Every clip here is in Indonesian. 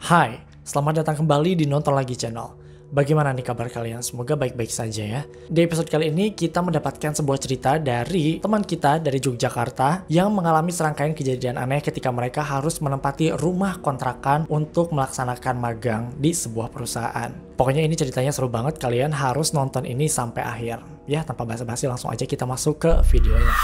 Hai, selamat datang kembali di Nonton Lagi Channel. Bagaimana nih kabar kalian? Semoga baik-baik saja ya. Di episode kali ini kita mendapatkan sebuah cerita dari teman kita dari Yogyakarta yang mengalami serangkaian kejadian aneh ketika mereka harus menempati rumah kontrakan untuk melaksanakan magang di sebuah perusahaan. Pokoknya ini ceritanya seru banget, kalian harus nonton ini sampai akhir. Ya, tanpa basa-basi langsung aja kita masuk ke videonya.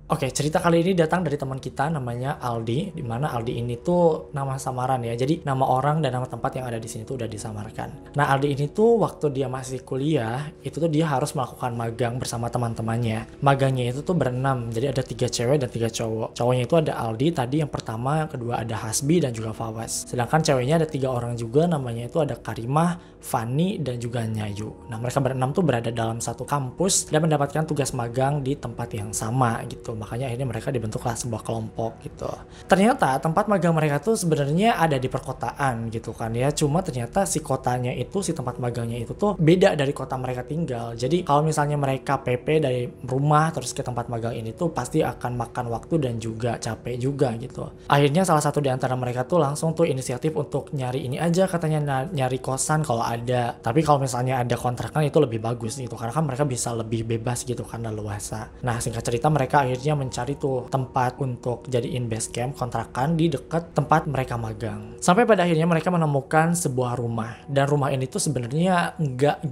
Oke, cerita kali ini datang dari teman kita namanya Aldi, di mana Aldi ini tuh nama samaran ya. Jadi nama orang dan nama tempat yang ada di sini tuh udah disamarkan. Nah, Aldi ini tuh waktu dia masih kuliah, itu tuh dia harus melakukan magang bersama teman-temannya. Magangnya itu tuh berenam, jadi ada 3 cewek dan 3 cowok. Cowoknya itu ada Aldi tadi yang pertama, yang kedua ada Hasbi dan juga Fawaz. Sedangkan ceweknya ada 3 orang juga, namanya itu ada Karimah, Fani, dan juga Nyayu. Nah, mereka berenam tuh berada dalam satu kampus dan mendapatkan tugas magang di tempat yang sama gitu. Makanya akhirnya mereka dibentuklah sebuah kelompok gitu. Ternyata tempat magang mereka tuh sebenarnya ada di perkotaan gitu kan ya. Cuma ternyata si kotanya itu, si tempat magangnya itu tuh beda dari kota mereka tinggal. Jadi kalau misalnya mereka PP dari rumah terus ke tempat magang ini tuh pasti akan makan waktu dan juga capek juga gitu. Akhirnya salah satu di antara mereka tuh langsung tuh inisiatif untuk nyari ini aja, katanya nyari kosan kalau ada. Tapi kalau misalnya ada kontrakan itu lebih bagus gitu, karena kan mereka bisa lebih bebas gitu kan, leluasa. Nah, singkat cerita mereka akhirnya mencari tuh tempat untuk jadiin base camp kontrakan di dekat tempat mereka magang. Sampai pada akhirnya mereka menemukan sebuah rumah. Dan rumah ini tuh sebenarnya nggak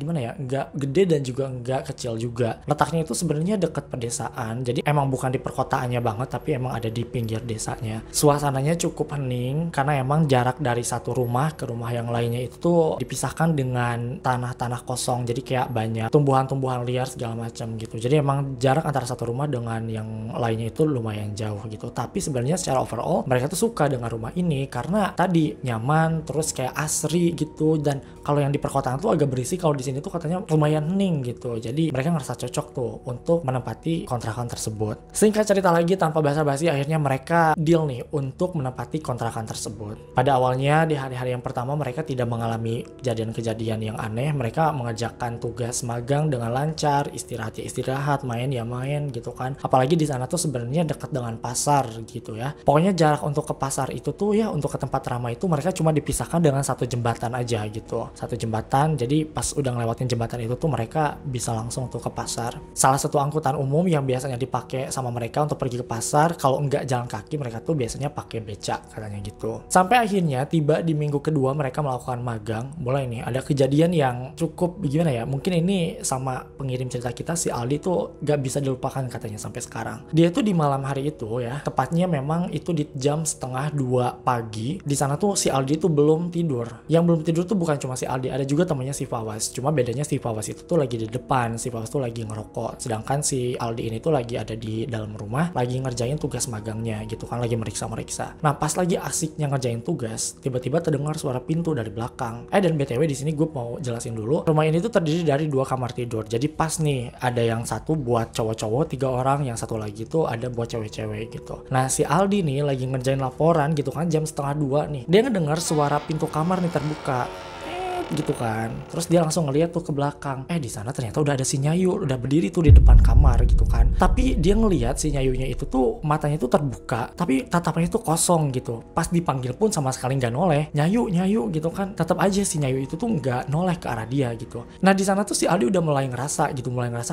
gede dan juga nggak kecil juga. Letaknya itu sebenarnya dekat pedesaan. Jadi emang bukan di perkotaannya banget, tapi emang ada di pinggir desanya. Suasananya cukup hening karena emang jarak dari satu rumah ke rumah yang lainnya itu tuh dipisahkan dengan tanah-tanah kosong. Jadi kayak banyak tumbuhan-tumbuhan liar segala macam gitu. Jadi emang jarak antara satu rumah dengan yang lainnya itu lumayan jauh gitu. Tapi sebenarnya secara overall mereka tuh suka dengan rumah ini karena tadi nyaman, terus kayak asri gitu. Dan kalau yang di perkotaan tuh agak berisik, kalau di sini tuh katanya lumayan hening gitu. Jadi mereka ngerasa cocok tuh untuk menempati kontrakan tersebut. Singkat cerita lagi tanpa basa-basi, akhirnya mereka deal nih untuk menempati kontrakan tersebut. Pada awalnya di hari-hari yang pertama mereka tidak mengalami kejadian-kejadian yang aneh. Mereka mengerjakan tugas magang dengan lancar, istirahat ya istirahat, main ya main gitu kan. Apalagi di sana tuh sebenarnya dekat dengan pasar gitu ya. Pokoknya jarak untuk ke pasar itu tuh ya, untuk ke tempat ramai itu mereka cuma dipisahkan dengan satu jembatan aja gitu. Satu jembatan, jadi pas udah ngelewatin jembatan itu tuh mereka bisa langsung tuh ke pasar. Salah satu angkutan umum yang biasanya dipakai sama mereka untuk pergi ke pasar, kalau enggak jalan kaki mereka tuh biasanya pakai becak katanya gitu. Sampai akhirnya tiba di minggu kedua mereka melakukan magang. Mulai nih ada kejadian yang cukup gimana ya, mungkin ini sama pengirim cerita kita si Aldi tuh gak bisa dilupakan katanya sampai sekarang. Dia tuh di malam hari itu ya, tepatnya memang itu di jam 1:30 pagi. Di sana tuh si Aldi tuh belum tidur. Yang belum tidur tuh bukan cuma si Aldi, ada juga temannya si Fawaz. Cuma bedanya si Fawaz itu tuh lagi di depan, si Fawaz tuh lagi ngerokok. Sedangkan si Aldi ini tuh lagi ada di dalam rumah, lagi ngerjain tugas magangnya gitu kan, lagi meriksa-meriksa. Nah, pas lagi asiknya ngerjain tugas, tiba-tiba terdengar suara pintu dari belakang. Dan BTW di sini gue mau jelasin dulu. Rumah ini tuh terdiri dari 2 kamar tidur. Jadi pas nih ada yang satu buat cowok-cowok 3 orang, yang satu lagi tuh ada buat cewek-cewek gitu. Nah, si Aldi nih lagi ngerjain laporan gitu kan, jam 1:30 nih. Dia ngedengar suara pintu kamar nih terbuka gitu kan. Terus dia langsung ngeliat tuh ke belakang. Di sana ternyata udah ada si Nyayu, udah berdiri tuh di depan kamar gitu kan. Tapi dia ngeliat si Nyayunya itu tuh matanya tuh terbuka, tapi tatapannya tuh kosong gitu. Pas dipanggil pun sama sekali nggak noleh. Nyayu, Nyayu gitu kan. Tetap aja si Nyayu itu tuh nggak noleh ke arah dia gitu. Nah, di sana tuh si Aldi udah mulai ngerasa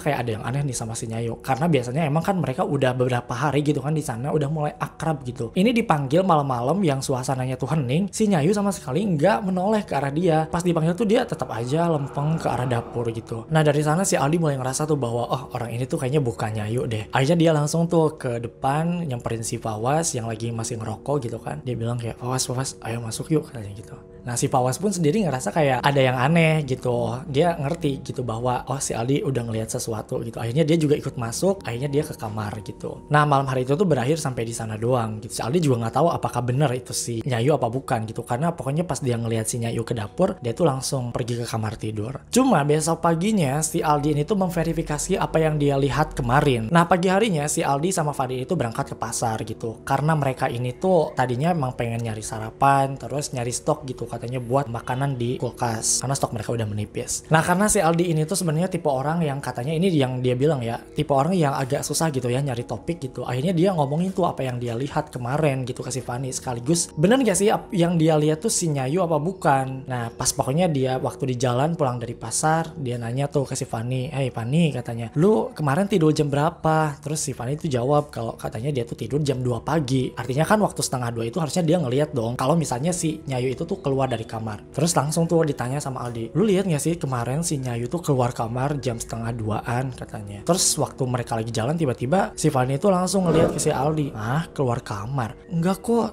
kayak ada yang aneh nih sama si Nyayu. Karena biasanya emang kan mereka udah beberapa hari gitu kan di sana, udah mulai akrab gitu. Ini dipanggil malam-malam yang suasananya tuh hening, si Nyayu sama sekali nggak menoleh ke arah dia. Pas dipanggil tuh dia tetap aja lempeng ke arah dapur gitu. Nah, dari sana si Aldi mulai ngerasa tuh bahwa orang ini tuh kayaknya bukan Nyayu deh. Akhirnya dia langsung tuh ke depan nyamperin si Fawaz yang lagi masih ngerokok gitu kan. Dia bilang kayak, Fawaz, ayo masuk yuk katanya gitu. Nah, si Fawaz pun sendiri ngerasa kayak ada yang aneh gitu. Dia ngerti gitu bahwa si Aldi udah ngelihat sesuatu gitu. Akhirnya dia juga ikut masuk, akhirnya dia ke kamar gitu. Nah, malam hari itu tuh berakhir sampai di sana doang gitu. Si Aldi juga nggak tahu apakah benar itu si Nyayu apa bukan gitu. Karena pokoknya pas dia ngelihat si Nyayu ke dapur, dia tuh langsung langsung pergi ke kamar tidur. Cuma besok paginya si Aldi ini tuh memverifikasi apa yang dia lihat kemarin. Nah pagi harinya si Aldi sama Fadil itu berangkat ke pasar gitu. Karena mereka ini tuh tadinya emang pengen nyari sarapan, terus nyari stok gitu katanya buat makanan di kulkas. Karena stok mereka udah menipis. Nah karena si Aldi ini tuh sebenarnya tipe orang yang katanya ini yang dia bilang ya, tipe orang yang agak susah gitu ya nyari topik gitu. Akhirnya dia ngomongin tuh apa yang dia lihat kemarin gitu ke si Fanny, sekaligus bener gak sih yang dia lihat tuh si Nyayu apa bukan. Nah pas pokoknya dia waktu di jalan pulang dari pasar, dia nanya tuh ke si Fanny, "Hey Fanny," katanya, "lu kemarin tidur jam berapa?" Terus si Fanny itu jawab kalau katanya dia tuh tidur jam 2 pagi. Artinya kan waktu setengah 2 itu harusnya dia ngelihat dong kalau misalnya si Nyayu itu tuh keluar dari kamar. Terus langsung tuh ditanya sama Aldi, "Lu lihat gak sih kemarin si Nyayu tuh keluar kamar jam setengah 2-an," katanya. Terus waktu mereka lagi jalan tiba-tiba si Fanny itu langsung ngelihat ke si Aldi, "Ah, keluar kamar?" "Enggak kok,"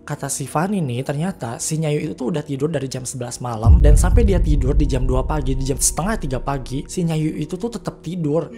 kata si Fanny nih, ternyata si Nyayu itu tuh udah tidur dari jam 11 malam dan sampai dia tidur di jam 2 pagi, di jam setengah 3 pagi, si Nyayu itu tuh tetap tidur.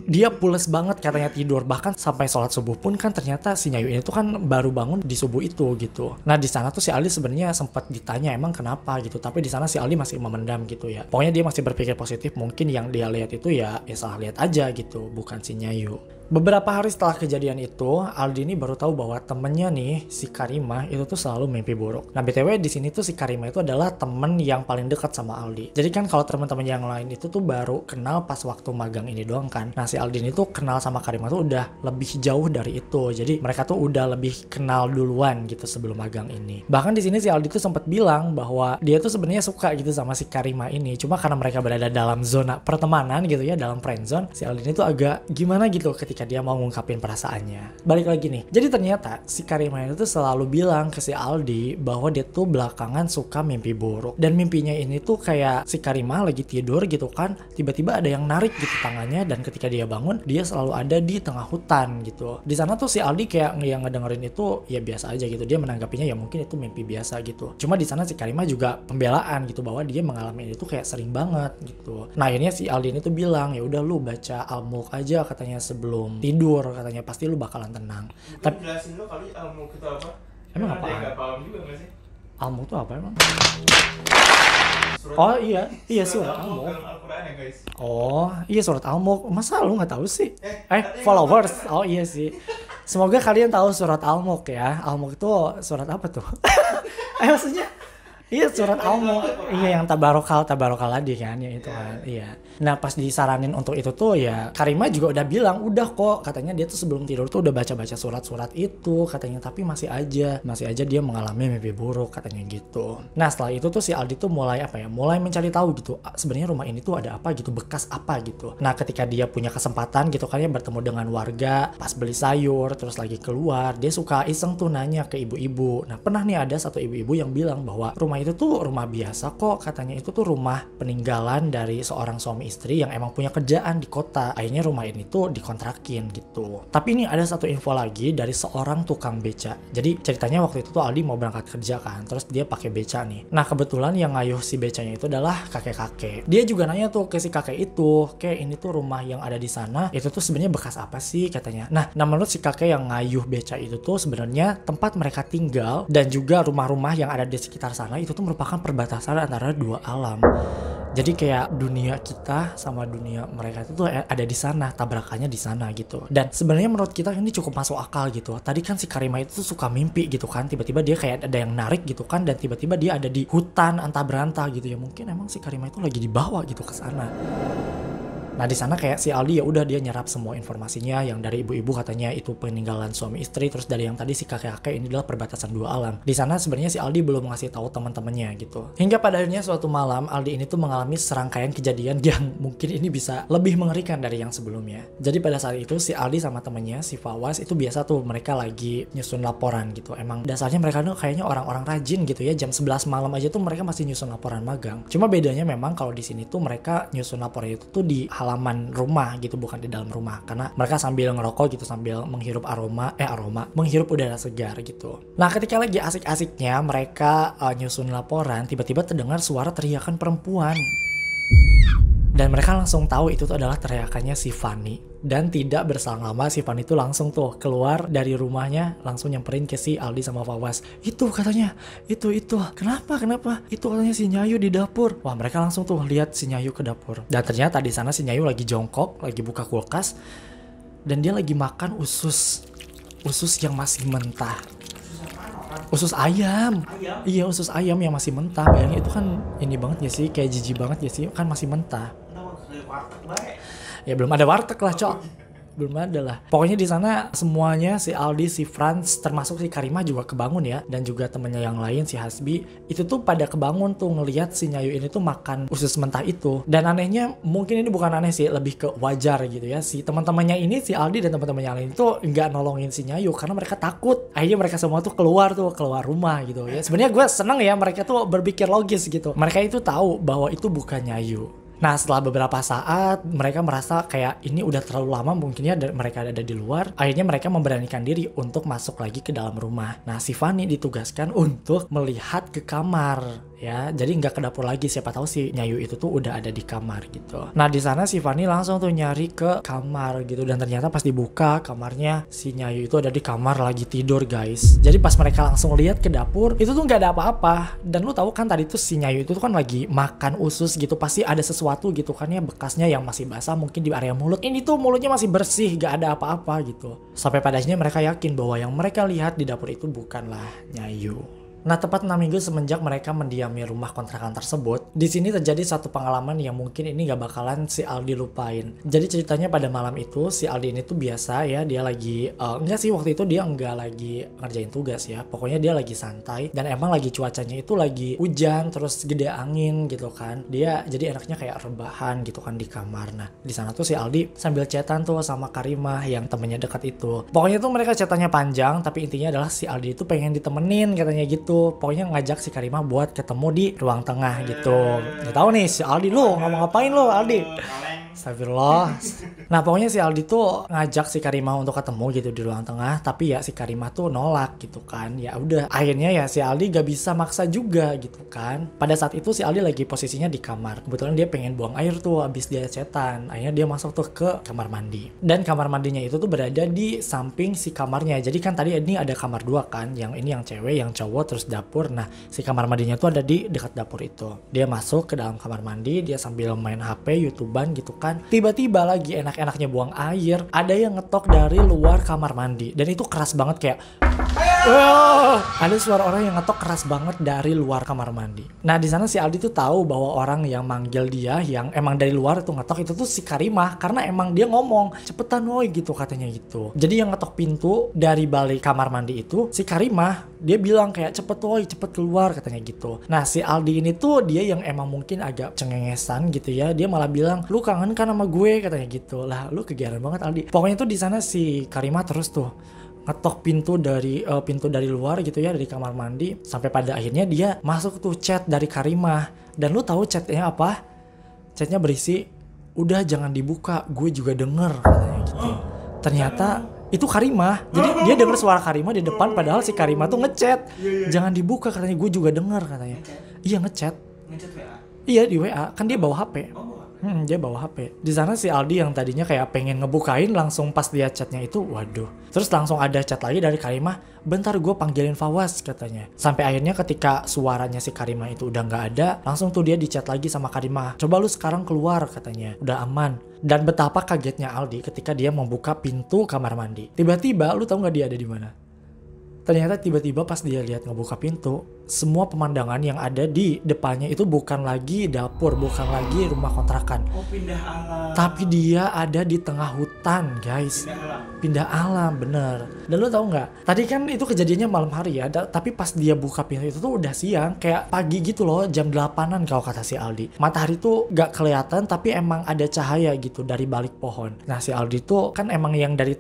Dia pules banget katanya tidur, bahkan sampai sholat subuh pun kan ternyata si Nyayu ini tuh kan baru bangun di subuh itu gitu. Nah di sana tuh si Aldi sebenarnya sempat ditanya emang kenapa gitu, tapi di sana si Aldi masih memendam gitu ya. Pokoknya dia masih berpikir positif, mungkin yang dia lihat itu ya salah lihat aja gitu, bukan si Nyayu. Beberapa hari setelah kejadian itu, Aldi ini baru tahu bahwa temennya nih, si Karima, itu tuh selalu mimpi buruk. Nah BTW di sini tuh si Karima itu adalah temen yang paling dekat sama Aldi. Jadi kan kalau teman-teman yang lain itu tuh baru kenal pas waktu magang ini doang kan. Nah si Aldi ini tuh kenal sama Karima tuh udah lebih jauh dari itu. Jadi mereka tuh udah lebih kenal duluan gitu sebelum magang ini. Bahkan di sini si Aldi tuh sempat bilang bahwa dia tuh sebenarnya suka gitu sama si Karima ini. Cuma karena mereka berada dalam zona pertemanan gitu ya, dalam friendzone, si Aldi ini tuh agak gimana gitu ketika dia mau ngungkapin perasaannya. Balik lagi nih, jadi ternyata si Karima itu selalu bilang ke si Aldi bahwa dia tuh belakangan suka mimpi buruk. Dan mimpinya ini tuh kayak si Karima lagi tidur gitu kan, tiba-tiba ada yang narik gitu tangannya, dan ketika dia bangun dia selalu ada di tengah hutan gitu. Di sana tuh si Aldi kayak yang ngedengerin itu ya biasa aja gitu, dia menanggapinya ya mungkin itu mimpi biasa gitu. Cuma di sana si Karima juga pembelaan gitu bahwa dia mengalami itu kayak sering banget gitu. Nah akhirnya si Aldi ini tuh bilang, "Ya udah lu baca Al-Mulk aja," katanya, "sebelum tidur," katanya, "pasti lu bakalan tenang." Tapi jelasin lo kali Al-Mulk itu apa? Emang apa? Ada yang gak paham juga gak sih? Al-Mulk itu apa emang? Surat Oh iya surat Al-Mulk. Al-Quran ya guys. Oh iya surat Al-Mulk. Masa lu nggak tahu sih? Katanya Followers. Oh iya sih. Semoga kalian tahu surat Al-Mulk ya. Al-Mulk itu surat apa tuh? Maksudnya iya surat Al-Mulk. Iya yang tabarokal lagi kan ya itu kan. Iya. Nah pas disaranin untuk itu tuh ya Karima juga udah bilang udah kok, katanya dia tuh sebelum tidur tuh udah baca-baca surat-surat itu katanya, tapi masih aja dia mengalami mimpi buruk katanya gitu. Nah setelah itu tuh si Aldi tuh mulai mulai mencari tahu gitu sebenarnya rumah ini tuh ada apa gitu, bekas apa gitu. Nah ketika dia punya kesempatan gitu kan ya bertemu dengan warga pas beli sayur terus lagi keluar, dia suka iseng tuh nanya ke ibu-ibu. Nah pernah nih ada satu ibu-ibu yang bilang bahwa rumah itu tuh rumah biasa kok, katanya itu tuh rumah peninggalan dari seorang suami istri yang emang punya kerjaan di kota. Akhirnya rumah ini tuh dikontrakin gitu. Tapi ini ada satu info lagi dari seorang tukang beca. Jadi ceritanya waktu itu tuh Aldi mau berangkat kerja kan, terus dia pakai beca nih. Nah kebetulan yang ngayuh si becanya itu adalah kakek-kakek. Dia juga nanya tuh ke si kakek itu, "Kayak ini tuh rumah yang ada di sana itu tuh sebenarnya bekas apa sih?" katanya. Nah menurut si kakek yang ngayuh beca itu tuh sebenarnya tempat mereka tinggal dan juga rumah-rumah yang ada di sekitar sana itu tuh merupakan perbatasan antara dua alam. Jadi kayak dunia kita sama dunia mereka itu tuh ada di sana, tabrakannya di sana gitu. Dan sebenarnya menurut kita ini cukup masuk akal gitu. Tadi kan si Karima itu tuh suka mimpi gitu kan, tiba-tiba dia kayak ada yang narik gitu kan, dan tiba-tiba dia ada di hutan antah berantah gitu ya. Mungkin emang si Karima itu lagi dibawa gitu ke sana. Nah di sana kayak si Aldi ya udah dia nyerap semua informasinya, yang dari ibu-ibu katanya itu peninggalan suami istri, terus dari yang tadi si kakek-kakek ini adalah perbatasan dua alam. Di sana sebenarnya si Aldi belum ngasih tahu teman-temannya gitu. Hingga pada akhirnya suatu malam Aldi ini tuh mengalami serangkaian kejadian yang mungkin ini bisa lebih mengerikan dari yang sebelumnya. Jadi pada saat itu si Aldi sama temennya si Fawaz itu biasa tuh mereka lagi nyusun laporan gitu. Emang dasarnya mereka tuh kayaknya orang-orang rajin gitu ya, jam 11 malam aja tuh mereka masih nyusun laporan magang. Cuma bedanya memang kalau di sini tuh mereka nyusun laporan itu tuh di halaman rumah gitu, bukan di dalam rumah, karena mereka sambil ngerokok gitu, sambil menghirup menghirup udara segar gitu. Nah ketika lagi asik-asiknya mereka nyusun laporan, tiba-tiba terdengar suara teriakan perempuan. Dan mereka langsung tahu itu tuh adalah teriakannya si Fanny. Dan tidak berselang lama si Fanny tuh langsung tuh keluar dari rumahnya, langsung nyamperin ke si Aldi sama Fawaz. Itu katanya, itu. Kenapa? Itu katanya si Nyayu di dapur. Wah, mereka langsung tuh lihat si Nyayu ke dapur. Dan ternyata di sana si Nyayu lagi jongkok, lagi buka kulkas. Dan dia lagi makan usus yang masih mentah. Usus ayam. Iya, usus ayam yang masih mentah. Bayangin itu kan ini banget ya sih, kayak jijik banget ya sih, kan masih mentah. Ya belum ada warteg lah, Cok. Belum ada lah. Pokoknya di sana semuanya, si Aldi, si Franz, termasuk si Karimah juga kebangun ya, dan juga temennya yang lain si Hasbi, itu tuh pada kebangun tuh ngelihat si Nyayu ini tuh makan usus mentah itu. Dan anehnya, mungkin ini bukan aneh sih, lebih ke wajar gitu ya. Si teman-temannya ini, si Aldi dan teman-temannya yang lain itu nggak nolongin si Nyayu karena mereka takut. Akhirnya mereka semua tuh keluar rumah gitu ya. Sebenarnya gue seneng ya mereka tuh berpikir logis gitu. Mereka itu tahu bahwa itu bukan Nyayu. Nah, setelah beberapa saat mereka merasa kayak ini udah terlalu lama mungkinnya mereka ada di luar. Akhirnya mereka memberanikan diri untuk masuk lagi ke dalam rumah. Nah, si Fanny ditugaskan untuk melihat ke kamar ya. Jadi nggak ke dapur lagi, siapa tahu si Nyayu itu tuh udah ada di kamar gitu. Nah, di sana si Fanny langsung tuh nyari ke kamar gitu, dan ternyata pas dibuka kamarnya si Nyayu itu ada di kamar lagi tidur, guys. Jadi pas mereka langsung lihat ke dapur, itu tuh nggak ada apa-apa. Dan lu tahu kan tadi tuh si Nyayu itu tuh kan lagi makan usus gitu, pasti ada sesuatu gitu kan ya, bekasnya yang masih basah mungkin di area mulut. Ini tuh mulutnya masih bersih, gak ada apa-apa gitu. Sampai pada akhirnya mereka yakin bahwa yang mereka lihat di dapur itu bukanlah Nyayu. Nah, tepat 6 minggu semenjak mereka mendiami rumah kontrakan tersebut, di sini terjadi satu pengalaman yang mungkin ini gak bakalan si Aldi lupain. Jadi ceritanya pada malam itu, si Aldi ini tuh biasa ya, dia lagi, enggak sih waktu itu dia enggak lagi ngerjain tugas ya. Pokoknya dia lagi santai, dan emang lagi cuacanya itu lagi hujan, terus gede angin gitu kan. Dia jadi enaknya kayak rebahan gitu kan di kamar. Nah, di sana tuh si Aldi sambil chatan tuh sama Karimah yang temennya dekat itu. Pokoknya tuh mereka chatannya panjang, tapi intinya adalah si Aldi itu pengen ditemenin katanya gitu. Pokoknya ngajak si Karimah buat ketemu di ruang tengah gitu. Gak tahu nih si Aldi lu ngapain lu Aldi? Astagfirullah. Nah, pokoknya si Aldi tuh ngajak si Karimah untuk ketemu gitu di ruang tengah, tapi ya si Karimah tuh nolak gitu kan. Ya udah, akhirnya ya si Aldi gak bisa maksa juga gitu kan. Pada saat itu si Aldi lagi posisinya di kamar. Kebetulan dia pengen buang air tuh abis dia chatan. Akhirnya dia masuk tuh ke kamar mandi. Dan kamar mandinya itu tuh berada di samping si kamarnya. Jadi kan tadi ini ada kamar dua kan, yang ini yang cewek, yang cowok, terus dapur. Nah, si kamar mandinya tuh ada di dekat dapur itu. Dia masuk ke dalam kamar mandi, dia sambil main HP, YouTubean gitu kan. Tiba-tiba lagi enak-enaknya buang air, ada yang ngetok dari luar kamar mandi. Dan itu keras banget kayak ada suara orang yang ngetok keras banget dari luar kamar mandi. Nah, di sana si Aldi tuh tahu bahwa orang yang manggil dia, yang emang dari luar tuh ngetok, itu tuh si Karimah, karena emang dia ngomong cepetan woi gitu katanya gitu. Jadi yang ngetok pintu dari balik kamar mandi itu si Karimah. Dia bilang kayak cepet woi, cepet keluar katanya gitu. Nah, si Aldi ini tuh dia yang emang mungkin agak cengengesan gitu ya. Dia malah bilang, "Lu kangen kan sama gue?" katanya gitu. Lah, lu kegiatan banget Aldi. Pokoknya tuh di sana si Karimah terus tuh ngetok pintu dari luar gitu ya, dari kamar mandi, sampai pada akhirnya dia masuk tuh chat dari Karimah. Dan lu tahu chatnya apa? Chatnya berisi, "Udah jangan dibuka, gue juga denger," katanya gitu. Ternyata itu Karimah. Jadi dia denger suara Karimah di depan, padahal si Karimah tuh ngechat. "Jangan dibuka," katanya, "gue juga denger," katanya. Iya, ngechat. Ngechat WA. Iya, di WA. Kan dia bawa HP. Dia bawa HP. Di sana si Aldi yang tadinya kayak pengen ngebukain, langsung pas lihat chatnya itu, waduh. Terus langsung ada chat lagi dari Karimah, "Bentar gue panggilin Fawaz," katanya. Sampai akhirnya ketika suaranya si Karimah itu udah nggak ada, langsung tuh dia dicat lagi sama Karimah. "Coba lu sekarang keluar," katanya. "Udah aman." Dan betapa kagetnya Aldi ketika dia membuka pintu kamar mandi. Tiba-tiba, lu tahu nggak dia ada di mana? Ternyata tiba-tiba pas dia lihat ngebuka pintu, semua pemandangan yang ada di depannya itu bukan lagi dapur, bukan lagi rumah kontrakan. Oh, pindah alam. Tapi dia ada di tengah hutan, guys. Pindah alam, bener. Dan lu tahu nggak? Tadi kan itu kejadiannya malam hari ya, tapi pas dia buka pintu itu tuh udah siang, kayak pagi gitu loh, jam 8-an kalau kata si Aldi. Matahari tuh nggak kelihatan, tapi emang ada cahaya gitu dari balik pohon. Nah, si Aldi tuh kan emang yang dari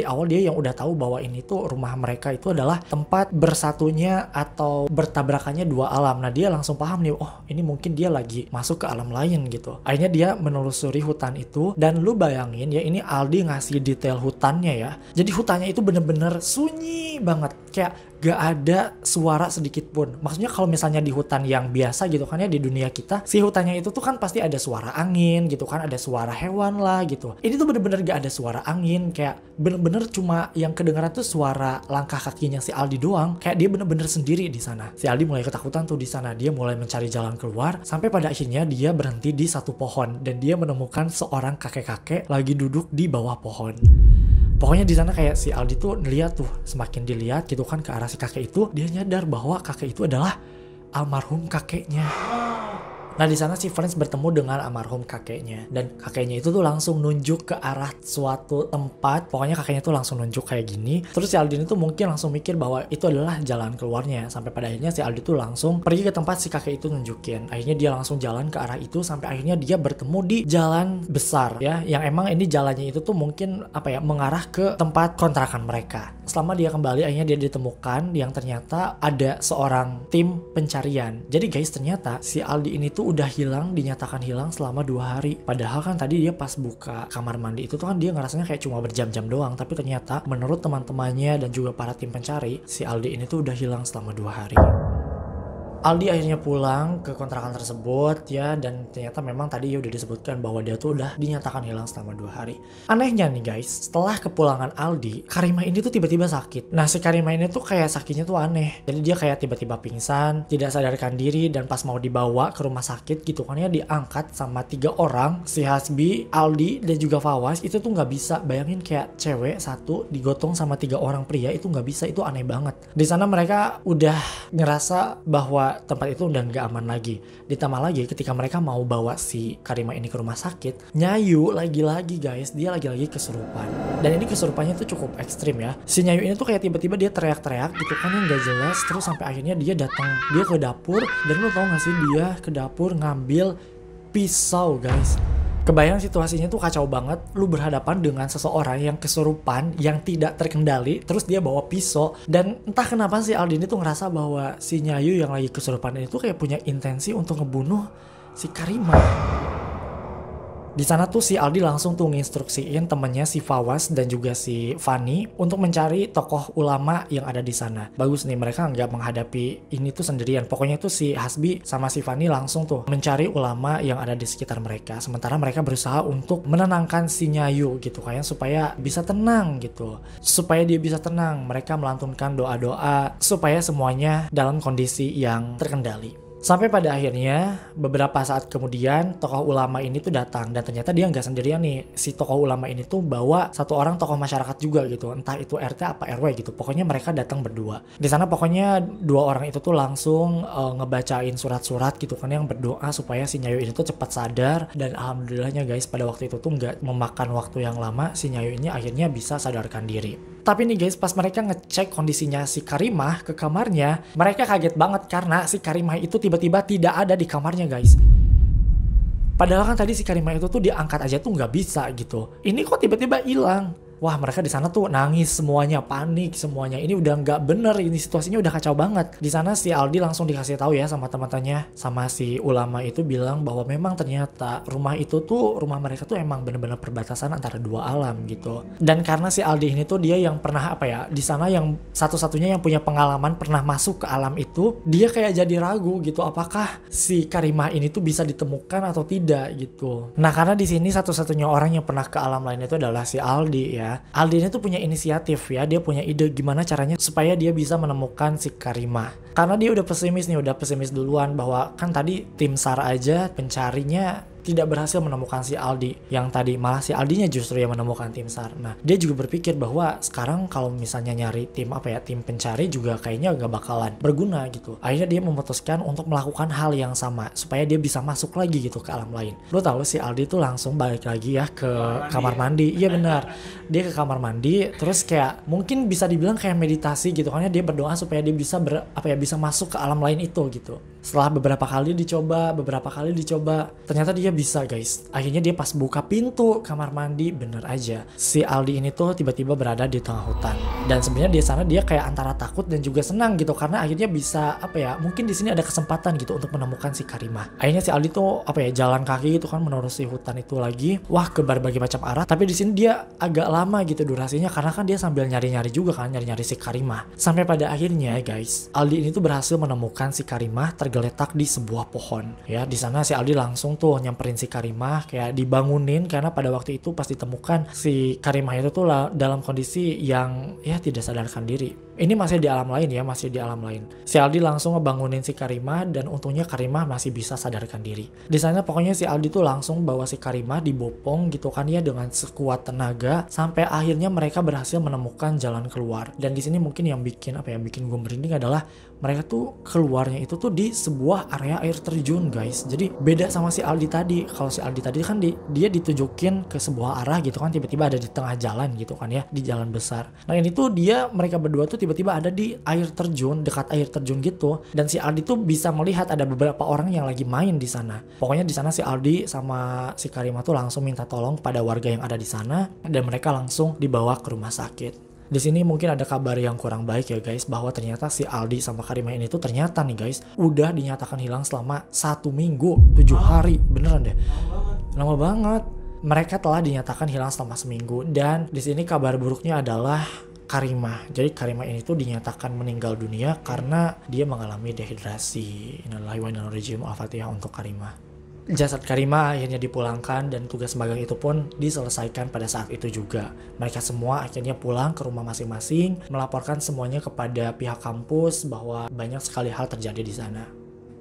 awal dia yang udah tahu bahwa ini tuh rumah mereka itu adalah tempat bersatunya atau bertabrakannya dua alam. Nah, dia langsung paham nih, oh ini mungkin dia lagi masuk ke alam lain gitu. Akhirnya dia menelusuri hutan itu, dan lu bayangin ya, ini Aldi ngasih detail hutannya ya. Jadi hutannya itu bener-bener sunyi banget, kayak gak ada suara sedikit pun. Maksudnya kalau misalnya di hutan yang biasa gitu kan ya, di dunia kita, si hutannya itu tuh kan pasti ada suara angin gitu kan, ada suara hewan lah gitu. Ini tuh bener-bener gak ada suara angin, kayak bener-bener cuma yang kedengaran tuh suara langkah kakinya si Aldi doang. Kayak dia bener-bener sendiri di sana. Si Aldi mulai ketakutan tuh di sana. Dia mulai mencari jalan keluar sampai pada akhirnya dia berhenti di satu pohon dan dia menemukan seorang kakek-kakek lagi duduk di bawah pohon. Pokoknya di sana kayak si Aldi tuh ngeliat tuh, semakin dilihat gitu kan ke arah si kakek itu, dia nyadar bahwa kakek itu adalah almarhum kakeknya. Nah di sana si Franz bertemu dengan almarhum kakeknya dan kakeknya itu tuh langsung nunjuk ke arah suatu tempat. Pokoknya kakeknya tuh langsung nunjuk kayak gini. Terus si Aldi itu mungkin langsung mikir bahwa itu adalah jalan keluarnya. Sampai pada akhirnya si Aldi tuh langsung pergi ke tempat si kakek itu nunjukin. Akhirnya dia langsung jalan ke arah itu sampai akhirnya dia bertemu di jalan besar ya. Yang emang ini jalannya itu tuh mungkin mengarah ke tempat kontrakan mereka. Selama dia kembali akhirnya dia ditemukan yang ternyata ada seorang tim pencarian. Jadi guys ternyata si Aldi ini tuh udah hilang, dinyatakan hilang selama 2 hari. Padahal kan tadi dia pas buka kamar mandi itu tuh kan dia ngerasanya kayak cuma berjam-jam doang. Tapi ternyata menurut teman-temannya dan juga para tim pencari, si Aldi ini tuh udah hilang selama 2 hari. Aldi akhirnya pulang ke kontrakan tersebut ya, dan ternyata memang tadi ya udah disebutkan bahwa dia tuh udah dinyatakan hilang selama 2 hari. Anehnya nih guys, setelah kepulangan Aldi, Karimah ini tuh tiba-tiba sakit. Nah si Karimah ini tuh kayak sakitnya tuh aneh. Jadi dia kayak tiba-tiba pingsan, tidak sadarkan diri, dan pas mau dibawa ke rumah sakit gitu kan ya, diangkat sama 3 orang, si Hasbi, Aldi, dan juga Fawaz. Itu tuh nggak bisa. Bayangin kayak cewek satu digotong sama 3 orang pria, itu nggak bisa, itu aneh banget. Di sana mereka udah ngerasa bahwa tempat itu udah nggak aman lagi. Ditambah lagi ketika mereka mau bawa si Karimah ini ke rumah sakit, Nyayu lagi-lagi guys, dia lagi-lagi kesurupan. Dan ini kesurupannya tuh cukup ekstrim ya. Si Nyayu ini tuh kayak tiba-tiba dia teriak-teriak gitu kan yang gak jelas. Terus sampai akhirnya dia datang, dia ke dapur. Dan lo tau gak sih, dia ke dapur ngambil pisau guys. Kebayang situasinya tuh kacau banget. Lu berhadapan dengan seseorang yang kesurupan, yang tidak terkendali, terus dia bawa pisau. Dan entah kenapa si Aldi ini tuh ngerasa bahwa si Nyayu yang lagi kesurupan ini tuh kayak punya intensi untuk ngebunuh si Karimah. Di sana tuh si Aldi langsung tuh nginstruksiin temennya si Fawaz dan juga si Fani untuk mencari tokoh ulama yang ada di sana. Bagus nih, mereka nggak menghadapi ini tuh sendirian. Pokoknya tuh si Hasbi sama si Fani langsung tuh mencari ulama yang ada di sekitar mereka. Sementara mereka berusaha untuk menenangkan si Nyayu gitu kayak supaya bisa tenang gitu. Supaya dia bisa tenang, mereka melantunkan doa-doa supaya semuanya dalam kondisi yang terkendali. Sampai pada akhirnya beberapa saat kemudian tokoh ulama ini tuh datang, dan ternyata dia nggak sendirian nih. Si tokoh ulama ini tuh bawa satu orang tokoh masyarakat juga gitu, entah itu RT apa RW gitu. Pokoknya mereka datang berdua. Di sana pokoknya 2 orang itu tuh langsung ngebacain surat-surat gitu kan yang berdoa supaya si Nyayu ini tuh cepat sadar. Dan alhamdulillahnya guys, pada waktu itu tuh nggak memakan waktu yang lama, si Nyayu ini akhirnya bisa sadarkan diri. Tapi nih guys, pas mereka ngecek kondisinya si Karimah ke kamarnya, mereka kaget banget karena si Karimah itu tiba-tiba tidak ada di kamarnya guys. Padahal kan tadi si Karimah itu tuh diangkat aja tuh nggak bisa gitu. Ini kok tiba-tiba hilang? Wah, mereka di sana tuh nangis semuanya, panik semuanya. Ini udah nggak bener, ini situasinya udah kacau banget. Di sana si Aldi langsung dikasih tahu ya sama teman-temannya, sama si ulama itu bilang bahwa memang ternyata rumah itu tuh, rumah mereka tuh emang bener-bener perbatasan antara 2 alam gitu. Dan karena si Aldi ini tuh dia yang pernah di sana yang satu-satunya yang punya pengalaman pernah masuk ke alam itu, dia kayak jadi ragu gitu apakah si Karimah ini tuh bisa ditemukan atau tidak gitu. Nah, karena di sini satu-satunya orang yang pernah ke alam lain itu adalah si Aldi ya. Aldi ini tuh punya inisiatif ya, dia punya ide gimana caranya supaya dia bisa menemukan si Karimah. Karena dia udah pesimis duluan bahwa kan tadi tim SAR aja pencarinya tidak berhasil menemukan si Aldi, yang tadi malah si Aldinya justru yang menemukan tim SAR. Nah, dia juga berpikir bahwa sekarang kalau misalnya nyari tim tim pencari juga kayaknya gak bakalan berguna gitu. Akhirnya dia memutuskan untuk melakukan hal yang sama supaya dia bisa masuk lagi gitu ke alam lain. Lo tahu si Aldi tuh langsung balik lagi ya ke kamar mandi. Iya benar, dia ke kamar mandi terus kayak mungkin bisa dibilang kayak meditasi gitu, karena dia berdoa supaya dia bisa bisa masuk ke alam lain itu gitu. Setelah beberapa kali dicoba, ternyata dia bisa guys. Akhirnya dia pas buka pintu kamar mandi, bener aja si Aldi ini tuh tiba-tiba berada di tengah hutan. Dan sebenarnya di sana dia kayak antara takut dan juga senang gitu, karena akhirnya bisa mungkin di sini ada kesempatan gitu untuk menemukan si Karimah. Akhirnya si Aldi tuh jalan kaki gitu kan menerusi hutan itu lagi, wah ke berbagai macam arah. Tapi di sini dia agak lama gitu durasinya, karena kan dia sambil nyari-nyari juga kan, nyari-nyari si Karimah. Sampai pada akhirnya guys, Aldi ini tuh berhasil menemukan si Karimah tergeletak di sebuah pohon. Ya, di sana si Aldi langsung tuh nyamperin si Karimah, kayak dibangunin, karena pada waktu itu pas ditemukan si Karimah itu tuh dalam kondisi yang tidak sadarkan diri. Ini masih di alam lain ya, masih di alam lain. Si Aldi langsung ngebangunin si Karimah dan untungnya Karimah masih bisa sadarkan diri. Di sana pokoknya si Aldi tuh langsung bawa si Karimah dibopong gitu kan ya dengan sekuat tenaga sampai akhirnya mereka berhasil menemukan jalan keluar. Dan di sini mungkin yang bikin bikin gue merinding adalah mereka tuh keluarnya itu tuh di sebuah area air terjun guys. Jadi beda sama si Aldi tadi. Kalau si Aldi tadi kan dia ditunjukin ke sebuah arah gitu kan, tiba-tiba ada di tengah jalan gitu kan ya, di jalan besar. Nah ini tuh mereka berdua tuh tiba-tiba ada di air terjun, dekat air terjun gitu. Dan si Aldi tuh bisa melihat ada beberapa orang yang lagi main di sana. Pokoknya di sana si Aldi sama si Karimah tuh langsung minta tolong pada warga yang ada di sana dan mereka langsung dibawa ke rumah sakit. Di sini mungkin ada kabar yang kurang baik ya guys, bahwa ternyata si Aldi sama Karimah ini tuh ternyata nih guys udah dinyatakan hilang selama 1 minggu 7 hari, beneran deh, lama banget. Mereka telah dinyatakan hilang selama seminggu. Dan di sini kabar buruknya adalah Karimah. Jadi Karimah ini tuh dinyatakan meninggal dunia karena dia mengalami dehidrasi. Innalillahi wa inna ilaihi raji'un. Al-Fatihah untuk Karimah. Jasad Karimah akhirnya dipulangkan dan tugas magang itu pun diselesaikan pada saat itu juga. Mereka semua akhirnya pulang ke rumah masing-masing, melaporkan semuanya kepada pihak kampus bahwa banyak sekali hal terjadi di sana.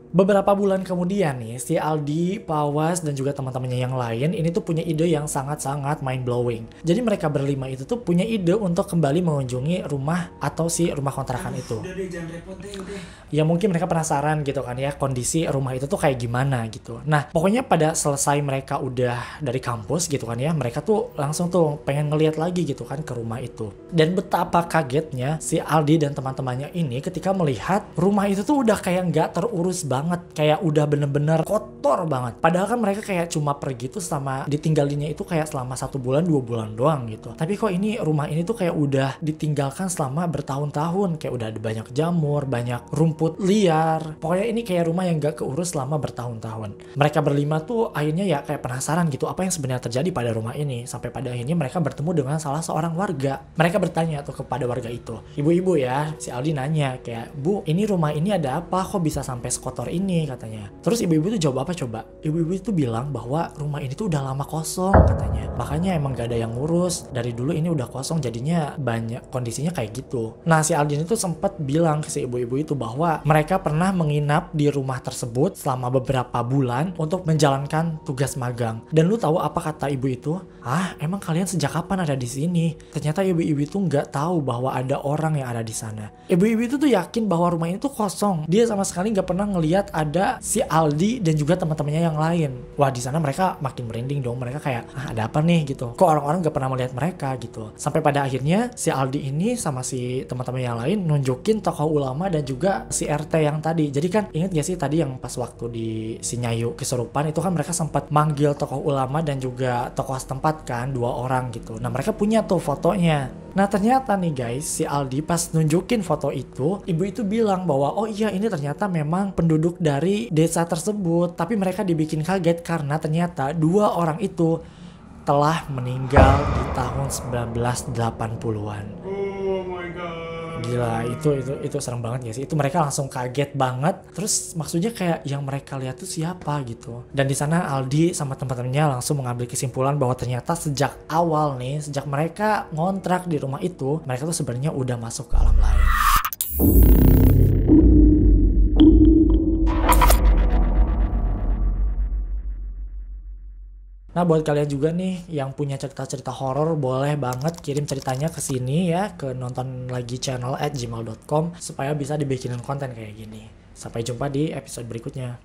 Beberapa bulan kemudian nih, si Aldi, Pawas, dan juga teman-temannya yang lain ini tuh punya ide yang sangat-sangat mind-blowing. Jadi mereka berlima itu tuh punya ide untuk kembali mengunjungi rumah atau si rumah kontrakan itu. Udah deh, jangan repot deh, udah. Ya mungkin mereka penasaran gitu kan ya, kondisi rumah itu tuh kayak gimana gitu. Nah pokoknya pada selesai mereka udah dari kampus gitu kan ya, mereka tuh langsung tuh pengen ngeliat lagi gitu kan ke rumah itu. Dan betapa kagetnya si Aldi dan teman-temannya ini ketika melihat rumah itu tuh udah kayak nggak terurus banget, kayak udah bener-bener kotor banget. Padahal kan mereka kayak cuma pergi tuh sama ditinggalinnya itu kayak selama 1 bulan 2 bulan doang gitu. Tapi kok ini rumah ini tuh kayak udah ditinggalkan selama bertahun-tahun, kayak udah ada banyak jamur, banyak rumput liar. Pokoknya ini kayak rumah yang gak keurus selama bertahun-tahun. Mereka berlima tuh akhirnya ya kayak penasaran gitu apa yang sebenarnya terjadi pada rumah ini. Sampai pada akhirnya mereka bertemu dengan salah seorang warga. Mereka bertanya tuh kepada warga itu, ibu-ibu ya, si Aldi nanya kayak, "Bu, ini rumah ini ada apa? Kok bisa sampai sekotor ini?" katanya. Terus ibu-ibu tuh jawab apa coba? Ibu-ibu itu bilang bahwa rumah ini tuh udah lama kosong katanya. Makanya emang gak ada yang ngurus. Dari dulu ini udah kosong, jadinya banyak kondisinya kayak gitu. Nah si Aldi itu sempat bilang ke si ibu-ibu itu bahwa mereka pernah menginap di rumah tersebut selama beberapa bulan untuk menjalankan tugas magang. Dan lu tahu apa kata ibu itu? "Ah, emang kalian sejak kapan ada di sini?" Ternyata ibu-ibu itu nggak tahu bahwa ada orang yang ada di sana. Ibu-ibu itu tuh yakin bahwa rumah ini tuh kosong. Dia sama sekali nggak pernah ngelihat ada si Aldi dan juga teman-temannya yang lain. Wah di sana mereka makin merinding dong. Mereka kayak, ada apa nih gitu. Kok orang-orang nggak pernah melihat mereka gitu. Sampai pada akhirnya si Aldi ini sama si teman-teman yang lain nunjukin tokoh ulama dan juga si RT yang tadi. Jadi kan ingat gak sih tadi yang pas waktu di Sinyayu kesurupan itu kan mereka sempat manggil tokoh ulama dan juga tokoh setempat kan, 2 orang gitu. Nah mereka punya tuh fotonya. Nah ternyata nih guys, si Aldi pas nunjukin foto itu, ibu itu bilang bahwa oh iya ini ternyata memang penduduk dari desa tersebut. Tapi mereka dibikin kaget karena ternyata 2 orang itu telah meninggal di tahun 1980-an. Oh my god. Gila, itu serem banget gak sih? Itu mereka langsung kaget banget. Terus maksudnya kayak yang mereka lihat tuh siapa gitu. Dan di sana Aldi sama teman-temannya langsung mengambil kesimpulan bahwa ternyata sejak awal nih, sejak mereka ngontrak di rumah itu, mereka tuh sebenarnya udah masuk ke alam lain. Nah buat kalian juga nih yang punya cerita-cerita horor, boleh banget kirim ceritanya ke sini ya, ke nontonlagi@gmail.com supaya bisa dibikinin konten kayak gini. Sampai jumpa di episode berikutnya.